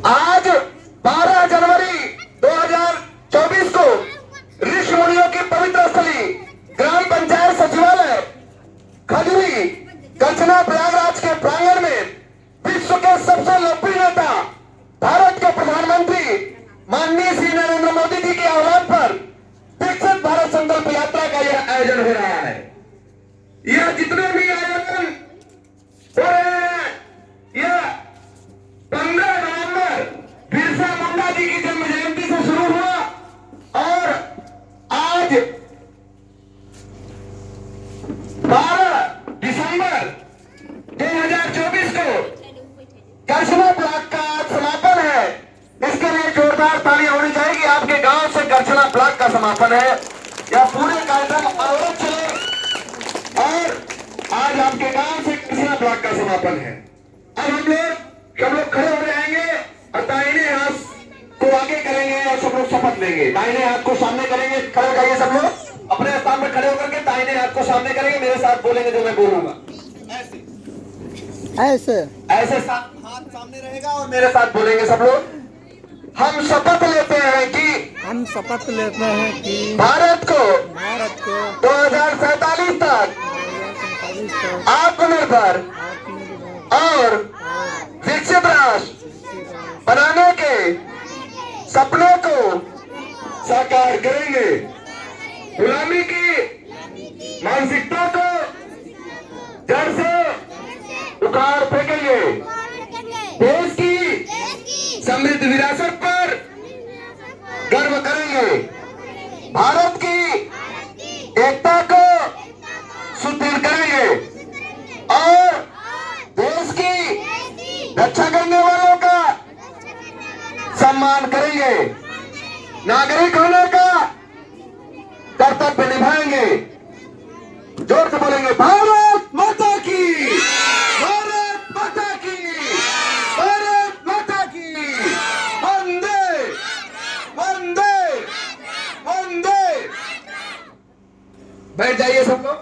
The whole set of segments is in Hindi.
आज 12 जनवरी 2024 को ऋषि मुनियों की पवित्र स्थली ग्राम पंचायत सचिवालय खजुरी कचना प्रयागराज के प्रांगण में विश्व के सबसे लोकप्रिय नेता भारत के प्रधानमंत्री माननीय श्री नरेंद्र मोदी जी के आह्वान पर विकसित भारत संकल्प यात्रा का यह आयोजन हो रहा है। यह जितने भी आयोजन हो रहे हैं, यह 15 नवंबर बिरसा मुंडा जी की जन्म जयंती से शुरू हुआ और आज 12 दिसंबर 2024 को करछना ब्लॉक का समापन है। इसके लिए जोरदार तालियां होनी चाहिए। आपके गांव से करछना ब्लॉक का समापन है। यह पूरे कार्यक्रम अवरोध चले और आज आपके गांव से करछना ब्लॉक का समापन है। अब हम लोग खड़े हो जाएंगे और दाहिने हाथ को आगे करेंगे और सब लोग शपथ लेंगे। दाहिने हाथ को सामने करेंगे। खड़े हो जाइए सब लोग अपने स्थान पर खड़े होकर के दाहिने हाथ को सामने करेंगे। मेरे साथ बोलेंगे जो मैं बोलूंगा। ऐसे ऐसे हाथ सामने रहेगा और मेरे साथ बोलेंगे सब लोग। हम शपथ लेते हैं कि भारत को 2047 तक आत्मनिर्भर और विकसित राष्ट्र बनाने के सपने को साकार करेंगे। गुलामी की मानसिकता को जड़ से उखाड़ फेंकेंगे। देश की समृद्ध विरासत पर गर्व करेंगे। भारत की एकता को सुदृढ़ करेंगे और देश की रक्षा करने वालों का सम्मान करेंगे। नागरिक होने का कर्तव्य निभाएंगे। जोर से बोलेंगे भारत माता की, भारत माता की, भारत माता की, वंदे वंदे वंदे। बैठ जाइए सब लोग।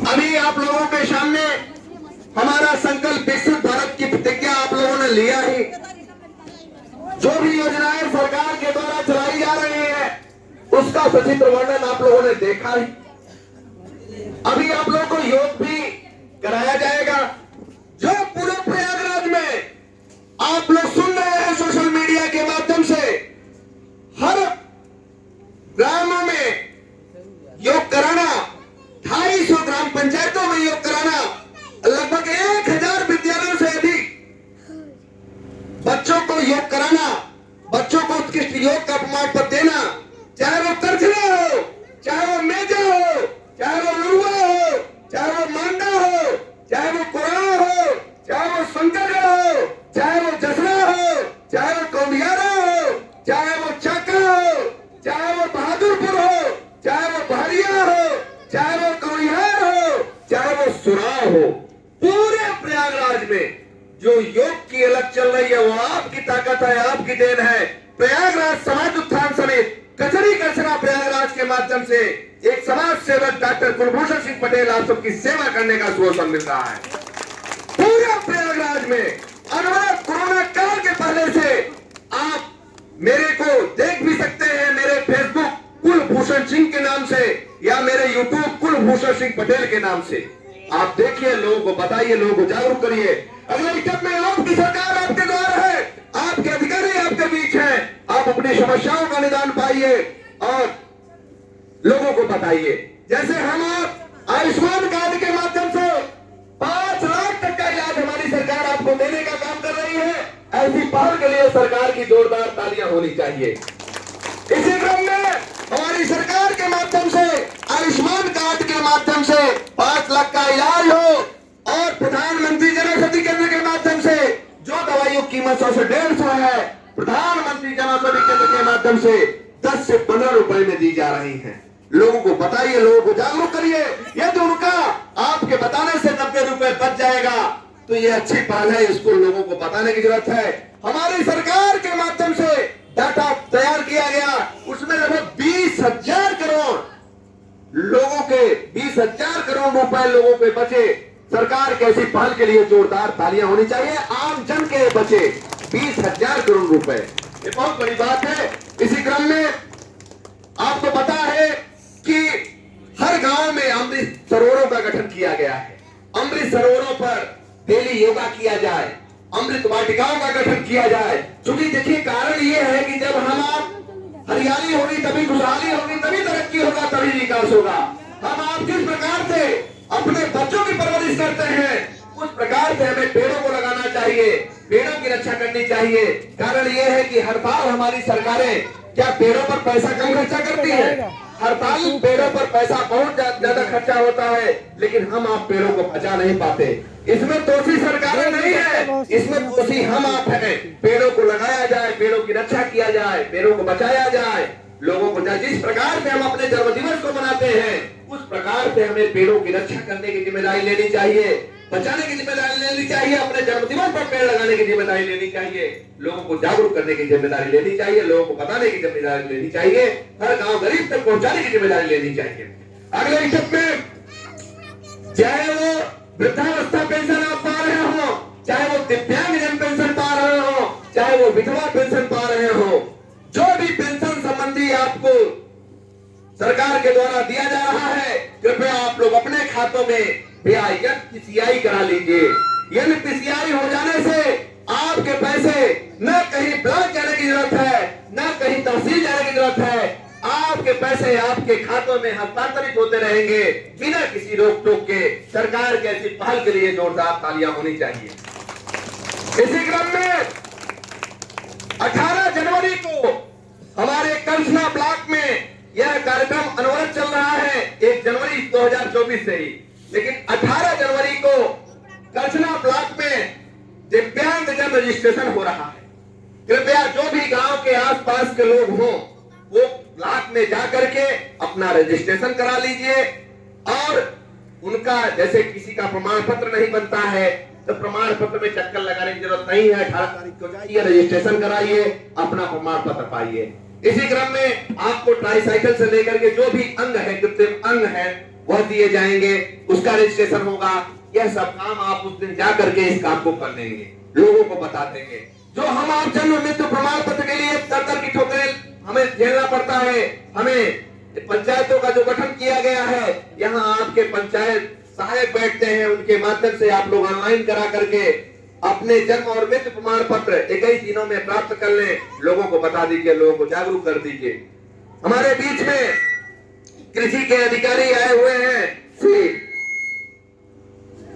अभी आप लोगों के सामने हमारा संकल्प विकसित भारत की प्रतिज्ञा आप लोगों ने लिया ही। जो भी योजनाएं सरकार के द्वारा चलाई जा रही है उसका सचित्र वर्णन आप लोगों ने देखा ही। अभी आप लोगों को योग भी कराया जाएगा। जो पूरे प्रयागराज में आप लोग सुन रहे हैं सोशल मीडिया के माध्यम से, हर ग्रामों में योग कराना, 250 ग्राम पंचायतों में योग कराना, लगभग 1000 विद्यालयों से अधिक बच्चों को योग कराना, बच्चों को उत्कृष्ट योग का प्रमाण पत्र देना, चाहे वो करछना हो, चाहे वो मेजा हो, चाहे वो लुरुआ हो, चाहे वो मांडा हो, चाहे वो कुरान हो, चाहे वो शंकरगढ़ हो, चाहे वो जसरा हो, चाहे वो कौंडियारा हो, चाहे वो चाका हो, चाहे वो बहादुरपुर हो, चाहे वो बहरिया हो, चाहे वो कौड़िहार हो, चाहे वो सुराह हो, पूरे प्रयागराज में जो योग की अलग चल रही है वो आपकी ताकत है, आपकी देन है। प्रयागराज समाज उत्थान समिति कचरी करछना प्रयागराज के माध्यम से एक समाज सेवक डॉक्टर कुलभूषण सिंह पटेल आप सबकी सेवा करने का सुअवसर मिल रहा है। पूरे प्रयागराज में अनवरत कोरोना काल के पहले से आप मेरे को देख भी सकते हैं, मेरे फेसबुक कुलभूषण सिंह के नाम से या मेरे यूट्यूब कुलभूषण सिंह पटेल के नाम से। आप देखिए, लोगों को बताइए, लोगों को जागरूक करिए। अगले स्टेप में आपकी सरकार आपके द्वार है, आपके अधिकारी आपके बीच हैं। आप अपनी समस्याओं का निदान पाइए और लोगों को बताइए। जैसे हम आप आयुष्मान कार्ड के माध्यम से 5 लाख तक का इलाज हमारी सरकार आपको देने का काम कर रही है। ऐसी पहल के लिए सरकार की जोरदार तालियां होनी चाहिए। इसी क्रम में हमारी सरकार के माध्यम से आयुष्मान कार्ड के माध्यम से 5 लाख का इलाज हो और प्रधानमंत्री जन औषधि केंद्र के माध्यम से जो दवाइयों की कीमत 100 से 150 है, प्रधानमंत्री जन औषधि केंद्र के माध्यम से 10 से 15 रुपए में दी जा रही है। लोगों को बताइए, लोगों को जागरूक करिए। यदि उनका आपके बताने से 90 रुपए बच जाएगा तो ये अच्छी पहल है, इसको लोगों को बताने की जरूरत है। हमारी सरकार के माध्यम से डाटा तैयार किया गया, उसमें लगभग 20,000 करोड़ लोगों के 20,000 करोड़ रुपए लोगों के बचे। सरकार की ऐसी पहल के लिए जोरदार तालियां होनी चाहिए। आम जन के बचे 20,000 करोड़ रुपए, ये बहुत बड़ी बात है। इसी क्रम में आपको पता है कि हर गांव में अमृत सरोवरों का गठन किया गया है। अमृत सरोवरों पर डेली योगा किया जाए, अमृत वाटिकाओं का गठन किया जाए। क्योंकि देखिए कारण ये है कि जब हम आप हरियाली होगी तभी खुशहाली होगी, तभी तरक्की होगा, तभी विकास होगा। हम आप जिस प्रकार से अपने बच्चों की परवरिश करते हैं उस प्रकार से हमें पेड़ों को लगाना चाहिए, पेड़ों की रक्षा करनी चाहिए। कारण ये है कि हर साल हमारी सरकारें क्या पेड़ों पर पैसा कम खर्चा करती है? हर साल पेड़ों पर पैसा बहुत ज्यादा खर्चा होता है, लेकिन हम आप पेड़ों को बचा नहीं पाते। इसमें दोषी सरकारें नहीं है, इसमें दोषी हम आप हैं। पेड़ों को लगाया जाए, पेड़ों की रक्षा किया जाए, पेड़ों को बचाया जाए। लोगों को जिस प्रकार से हम अपने जन्मदिवस को मनाते हैं उस प्रकार से हमें पेड़ों की रक्षा करने की जिम्मेदारी लेनी चाहिए, बचाने की जिम्मेदारी लेनी चाहिए, अपने जन्मदिवस पर पेड़ लगाने की जिम्मेदारी लेनी चाहिए, लोगों को जागरूक करने की जिम्मेदारी लेनी चाहिए, लोगों को बताने की जिम्मेदारी लेनी चाहिए, हर गांव गरीब तक पहुंचाने की जिम्मेदारी लेनी चाहिए। अगले स्टेप में चाहे वो वृद्धावस्था पेंशन आप पा रहे हो, चाहे वो दिव्यांगजन पेंशन पा रहे हो, चाहे वो विधवा पेंशन पा रहे हो, जो भी पेंशन संबंधी आपको सरकार के द्वारा दिया जा रहा है, कृपया आप लोग अपने खातों में एनपीसीआई करा लीजिए। एनपीसीआई हो जाने से आपके पैसे न कहीं ब्लॉक जाने की जरूरत है, न कहीं तहसील जाने की जरूरत है। आपके पैसे आपके खातों में हस्तांतरित होते रहेंगे बिना किसी रोक टोक के। सरकार की ऐसी पहल के लिए जोरदार तालियां होनी चाहिए। इसी क्रम में 18 जनवरी को हमारे कंसना ब्लॉक में यह कार्यक्रम अनवरत चल रहा है, 1 जनवरी 2024 से ही, लेकिन 18 जनवरी को कंसना ब्लॉक में दिव्यांग जन रजिस्ट्रेशन हो रहा है। कृपया जो भी गांव के आसपास के लोग हों वो ब्लॉक में जाकर के अपना रजिस्ट्रेशन करा लीजिए। और उनका जैसे किसी का प्रमाण पत्र नहीं बनता है तो प्रमाण पत्र में चक्कर लगाने की जरूरत नहीं है। 18 तारीख को जाइए, रजिस्ट्रेशन कराइए, अपना प्रमाण पत्र पाइए। इसी क्रम में आपको ट्राईसाइकिल से लेकर के जो भी अंग है, कृत्रिम अंग है, वह दिए जाएंगे, उसका रजिस्ट्रेशन होगा। यह सब काम आप उस दिन जा करके इस काम को कर देंगे, लोगों को बता देंगे। जो हम आप जन्म मृत्यु प्रमाण पत्र के लिए तरतर की ठोकरें हमें झेलना पड़ता है, हमें पंचायतों का जो गठन किया गया है, यहाँ आपके पंचायत सहायक बैठते हैं, उनके माध्यम से आप लोग ऑनलाइन करा करके अपने जन्म और मृत्यु प्रमाण पत्र 21 दिनों में प्राप्त कर लें। लोगों को बता दीजिए, लोगों को जागरूक कर दीजिए। हमारे बीच में कृषि के अधिकारी आए हुए हैं, श्री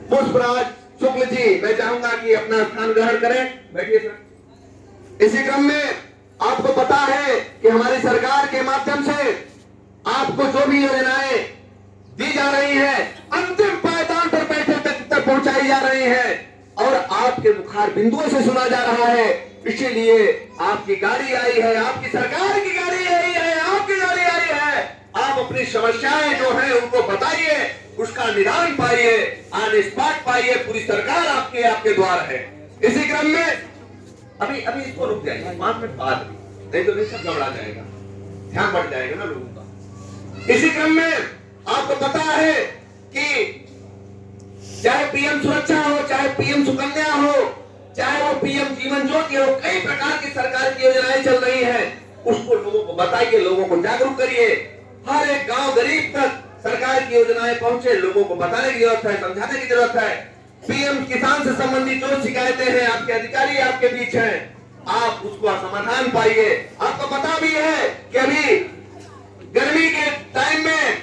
पुष्पराज शुक्ल जी, मैं चाहूंगा कि अपना स्थान ग्रहण करें, बैठिए सर। इसी क्रम में आपको पता है कि हमारी सरकार के माध्यम से आपको जो भी योजनाएं दी जा रही है अंतिम पायदान पर बैठे व्यक्ति तक पहुंचाई जा रही है और आपके मुखार बिंदुओं से सुना जा रहा है। इसीलिए आपकी गाड़ी आई है, आपकी सरकार की गाड़ी आई है, आपकी गाड़ी आई है। आप अपनी समस्याएं जो हैं उनको बताइए, उसका निदान पाइए, ऑन स्पॉट पाइए। पूरी सरकार आपके द्वार है। इसी क्रम में अभी इसको रुक जाइए, 5 मिनट बाद, नहीं तो नहीं सब गड़बड़ा जाएगा, ध्यान बढ़ जाएगा ना लोगों का। इसी क्रम में आपको पता है कि चाहे पीएम सुरक्षा हो, चाहे पीएम सुकन्या हो, चाहे वो पीएम जीवन ज्योति हो, कई प्रकार की सरकार की योजनाएं चल रही हैं। उसको लोगों को बताइए, लोगों को जागरूक करिए। हर एक गांव गरीब तक सरकार की योजनाएं पहुंचे, लोगों को बताने की जरूरत है, समझाने की जरूरत है। पीएम किसान से संबंधित जो शिकायतें हैं, आपके अधिकारी आपके बीच हैं, आप उसका समाधान पाइए। आपको पता भी है कि अभी गर्मी के टाइम में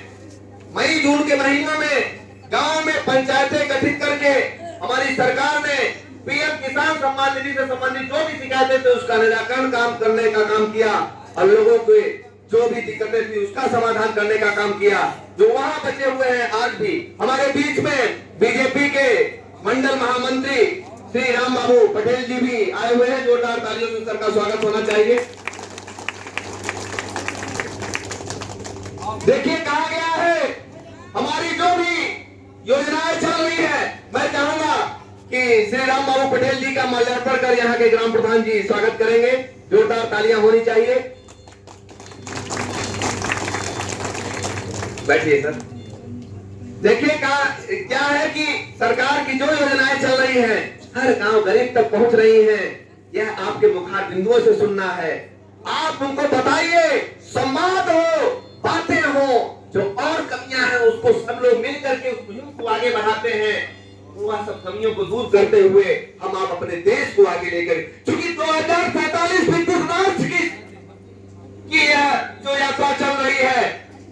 मई जून के महीनों में गांव में पंचायतें गठित करके हमारी सरकार ने पीएम किसान सम्मान निधि से संबंधित जो भी शिकायतें थे उसका निराकरण करने का काम किया और लोगों को जो भी दिक्कतें थी उसका समाधान करने का काम किया। जो वहां बचे हुए हैं, आज भी हमारे बीच में बीजेपी के मंडल महामंत्री श्री राम बाबू पटेल जी भी आए हुए हैं। जोरदार तालियों से सर का स्वागत होना चाहिए। देखिए कहा गया है, हमारी जो भी योजनाएं चल रही है, मैं चाहूंगा कि श्री राम बाबू पटेल जी का माल्यार्पण कर यहाँ के ग्राम प्रधान जी स्वागत करेंगे। जोरदार तालियां होनी चाहिए। बैठिए सर। देखिए क्या है कि सरकार की जो योजनाएं चल रही हैं हर गांव गरीब तक पहुंच रही हैं। यह आपके मुखार बिंदुओं से सुनना है। आप उनको बताइए, संवाद हो, बातें हो, जो और कमियां हैं उसको सब लोग मिल करके उस मुहिम को आगे बढ़ाते हैं। वह सब कमियों को दूर करते हुए हम आप अपने देश को आगे लेकर, क्योंकि 2047 विकसित राष्ट्र की जो यात्रा चल रही है,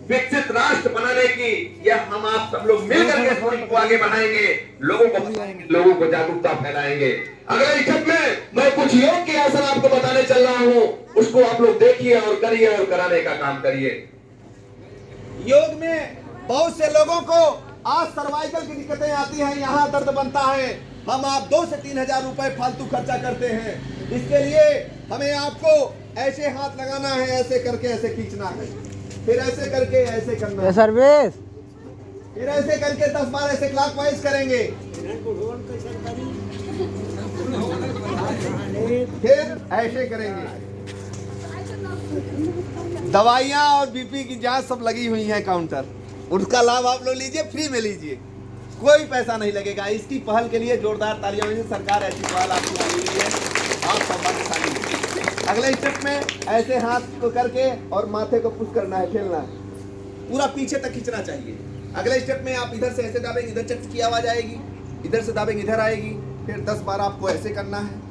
विकसित राष्ट्र बनाने की, यह हम आप सब लोग मिलकर के मुहिम को आगे बढ़ाएंगे, लोगों को बताएंगे, लोगों को जागरूकता फैलाएंगे। अगले स्टेप में मैं कुछ योग के आसन आपको बताने चल रहा हूं, उसको आप लोग देखिए और करिए और कराने का काम करिए। योग में बहुत से लोगों को आज सर्वाइकल की दिक्कतें आती हैं, यहाँ दर्द बनता है। हम आप 2 से 3 हजार रुपए फालतू खर्चा करते हैं। इसके लिए हमें आपको ऐसे हाथ लगाना है, ऐसे करके ऐसे खींचना है, फिर ऐसे करके ऐसे करना है, सर्विस फिर ऐसे करके 10 बार ऐसे क्लॉकवाइज करेंगे, फिर ऐसे करेंगे। दवाइयाँ और बीपी की जांच सब लगी हुई है काउंटर, उसका लाभ आप लोग लीजिए, फ्री में लीजिए, कोई पैसा नहीं लगेगा। इसकी पहल के लिए जोरदार तालियां होंगी। सरकार ऐसी पहल आपकी ली हुई है, आप सौभाग्यशाली। अगले स्टेप में ऐसे हाथ को करके और माथे को पुश करना है, खेलना है, पूरा पीछे तक खींचना चाहिए। अगले स्टेप में आप इधर से ऐसे दाबेंगे, इधर चट की आवाज आएगी, इधर से दाबेंगे इधर आएगी, फिर 10 बार आपको ऐसे करना है।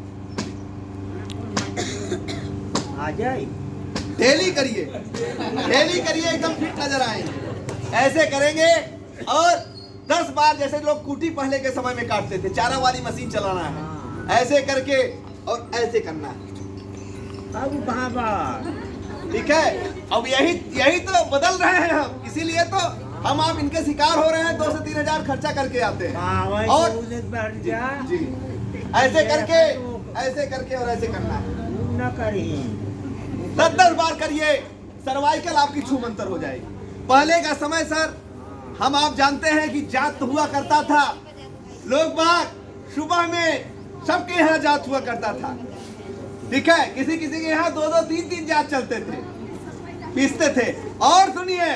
आ जाए, डेली करिए, डेली करिए, एकदम फिट नजर आएंगे। ऐसे करेंगे और 10 बार, जैसे लोग कूटी पहले के समय में काटते थे, चारा वाली मशीन चलाना है, ऐसे करके और ऐसे करना है। ठीक है, अब यही तो बदल रहे हैं हम, इसीलिए तो हम आप इनके शिकार हो रहे हैं। 2 से 3 हजार खर्चा करके आते हैं और जी ऐसे करके और ऐसे करना है। 10 बार करिए, सर्वाइकल आपकी छूमंतर हो जाएगी। पहले का समय सर, हम आप जानते हैं कि जात हुआ करता था, लोग बाग सुबह में सबके यहाँ जात हुआ करता था। ठीक है, किसी किसी के यहाँ 2-2, 3-3 जात चलते थे, पीसते थे। और सुनिए,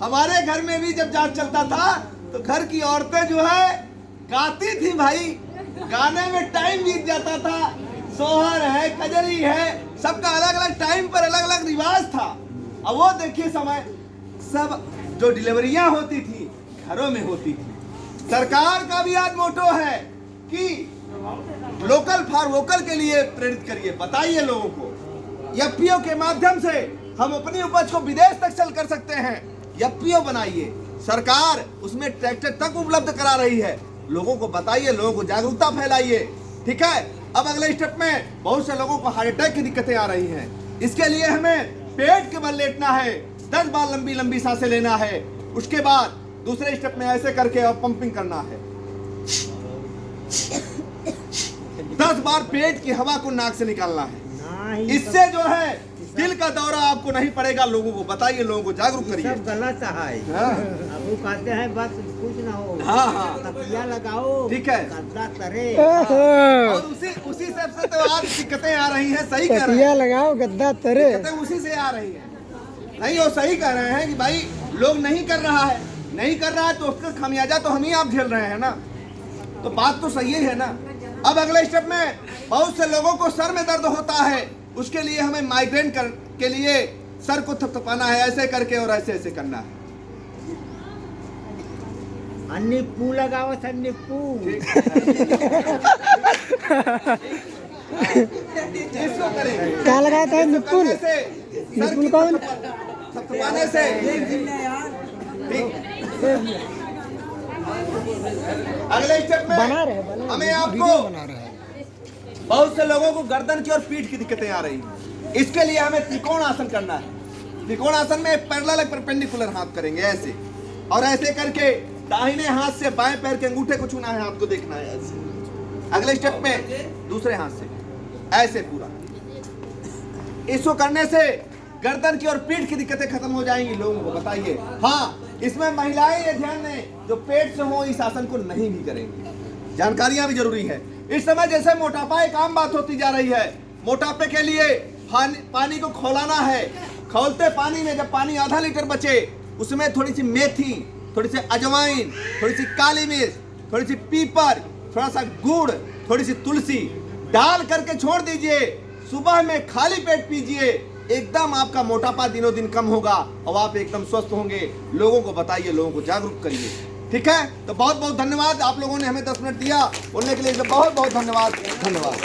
हमारे घर में भी जब जात चलता था तो घर की औरतें जो है गाती थी भाई, गाने में टाइम बीत जाता था। सोहर है, कजरी है, सबका अलग अलग टाइम पर अलग अलग रिवाज था। अब वो देखिए समय, सब जो डिलीवरियां होती थी घरों में होती थी। सरकार का भी आज मोटो है कि लोकल फॉर वोकल के लिए प्रेरित करिए, बताइए लोगों को। एफपीओ के माध्यम से हम अपनी उपज को विदेश तक सेल कर सकते हैं। एफपीओ बनाइए, सरकार उसमें ट्रैक्टर तक उपलब्ध करा रही है, लोगों को बताइए, लोगों को जागरूकता फैलाइए। ठीक है, अब अगले स्टेप में बहुत से लोगों को हार्ट अटैक की दिक्कतें आ रही हैं, इसके लिए हमें पेट के बल लेटना है, 10 बार लंबी लंबी सांसें लेना है। उसके बाद दूसरे स्टेप में ऐसे करके और पंपिंग करना है, 10 बार पेट की हवा को नाक से निकालना है। इससे जो है दिल का दौरा आपको नहीं पड़ेगा। लोगों को बताइए, लोगों को जागरूक करिए। सब गलत है। हाँ। अब वो कहते हैं बस कुछ ना हो, हाँ। तकिया लगाओ, ठीक है, गद्दा करे, और उसी सबसे तो आज दिक्कतें आ रही हैं। सही कह रहे हैं, लगाओ गद्दा तरे, दिक्कतें उसी से आ रही हैं। नहीं, वो सही कह रहे हैं कि भाई लोग नहीं कर रहा है तो उसका खामियाजा तो हम ही आप झेल रहे हैं ना। तो बात तो सही है ना। अब अगले स्टेप में बहुत से लोगों को सर में दर्द होता है, उसके लिए हमें माइग्रेन के लिए सर को थपथपाना है, ऐसे करके और ऐसे करना है। निप्पू लगाओ सर, निप्पू। इसको करेंगे, क्या लगाता है निप्पू? निप्पू कौन? थपथपाने से। अगले स्टेप में हमें आपको बहुत से लोगों को गर्दन की और पीठ की दिक्कतें आ रही हैं, इसके लिए हमें त्रिकोण आसन करना है। त्रिकोण आसन में पैरेलल परपेंडिकुलर हाथ करेंगे ऐसे, और ऐसे करके दाहिने हाथ से बाएं पैर के अंगूठे को छूना है, आपको देखना है ऐसे। अगले स्टेप में दूसरे हाथ से ऐसे पूरा। इसको करने से गर्दन की और पीठ की दिक्कतें खत्म हो जाएंगी। लोगों को बताइए। हाँ, इसमें महिलाएं ये ध्यान दें जो पेट से हो इस आसन को नहीं भी करेंगी। जानकारियां भी जरूरी है। इस समय जैसे मोटापा एक आम बात होती जा रही है, मोटापे के लिए पानी को खौलाना है। खौलते पानी में जब पानी आधा लीटर बचे, उसमें थोड़ी सी मेथी थोड़ी सी अजवाइन, थोड़ी सी काली मिर्च, थोड़ी सी पीपर, थोड़ा सा गुड़, थोड़ी सी तुलसी डाल करके छोड़ दीजिए। सुबह में खाली पेट पीजिए, एकदम आपका मोटापा दिनों दिन कम होगा और आप एकदम स्वस्थ होंगे। लोगों को बताइए, लोगों को जागरूक करिए। ठीक है, तो बहुत बहुत धन्यवाद। आप लोगों ने हमें 10 मिनट दिया बोलने के लिए, बहुत बहुत धन्यवाद। धन्यवाद।